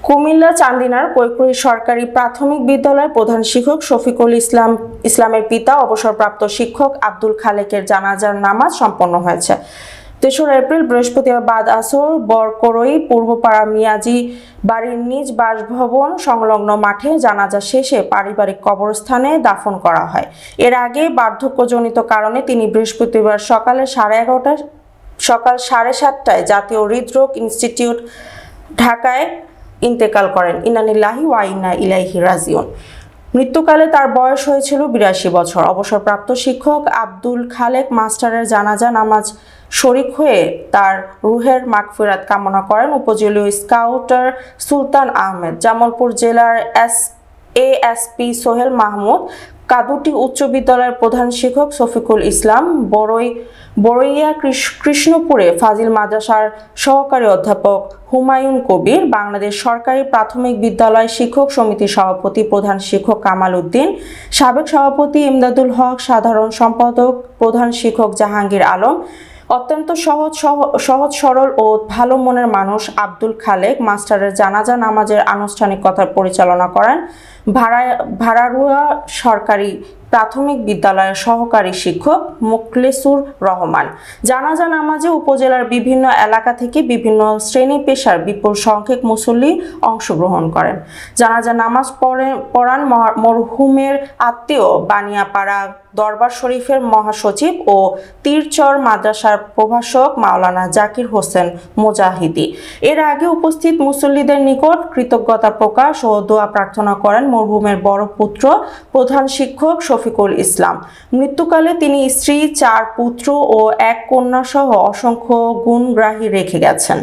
কুমিল্লা চান্দিনার কৈকুরী সরকারি প্রাথমিক বিদ্যালয়ের প্রধান শিক্ষক শফিকুল ইসলামের পিতা অবসরপ্রাপ্ত শিক্ষক আব্দুল খালেকের জানাজার নামাজ সম্পন্ন হয়েছে। ৩রা এপ্রিল বৃহস্পতিবার বাদ আসর বরকরই পূর্বপাড়া মিয়াজি বাড়ির নিজ বাসভবন সংলগ্ন মাঠে জানাজা শেষে পারিবারিক কবরস্থানে দাফন করা হয়। এর আগে বার্ধক্যজনিত কারণে তিনি বৃহস্পতিবার সকাল 7:30টায় জাতীয় হৃদরোগ ইনস্টিটিউট ঢাকায় ইন্তেকাল করেন। ইন্না লিল্লাহি ওয়া ইন্না ইলাইহি রাজিউন। মৃত্যুকালে তার বয়স হয়েছিল ৮২ বছর। অবসরপ্রাপ্ত শিক্ষক আব্দুল খালেক মাস্টারের জানাজা নামাজ শরিক হয়ে তার রুহের মাগফিরাত কামনা করেন উপজেলা স্কাউটার সুলতান আহমেদ, জামালপুর জেলার এএসপি সোহেল মাহমুদ, কাদুটি উচ্চ বিদ্যালয়ের প্রধান শিক্ষক শফিকুল ইসলাম, বড়ইয়া কৃষ্ণপুরে ফাজিল মাদ্রাসার সহকারী অধ্যাপক হুমায়ুন কবির, বাংলাদেশ সরকারি প্রাথমিক বিদ্যালয় শিক্ষক সমিতির সভাপতি প্রধান শিক্ষক কামাল উদ্দিন, সাবেক সভাপতি ইমদাদুল হক, সাধারণ সম্পাদক প্রধান শিক্ষক জাহাঙ্গীর আলম, অত্যন্ত সহজ সরল ও ভালো মনের মানুষ আব্দুল খালেক মাস্টারের জানাজা নামাজের আনুষ্ঠানিকতা পরিচালনা করেন ভাড়ারুয়া সরকারি প্রাথমিক বিদ্যালয়ের সহকারী শিক্ষক মোখলেসুর রহমান। জানাজা নামাজে উপজেলার বিভিন্ন এলাকা থেকে বিভিন্ন শ্রেণী পেশার বিপুল সংখ্যক মুসল্লি অংশগ্রহণ করেন। জানাজা নামাজ পড়ান মরহুমের আত্মীয় বানিয়াপাড়া দরবার শরীফের মহাসচিব ও তীরচর মাদ্রাসার প্রভাষক মাওলানা জাকির হোসেন মুজাহিদি। এর আগে উপস্থিত মুসল্লিদের নিকট কৃতজ্ঞতা প্রকাশ ও দোয়া প্রার্থনা করেন মরহুমের বড় পুত্র প্রধান শিক্ষক শফিকুল ইসলাম। মৃত্যুকালে তিনি স্ত্রী, 4 পুত্র ও 1 কন্যা সহ অসংখ্য গুণগ্রাহী রেখে গেছেন।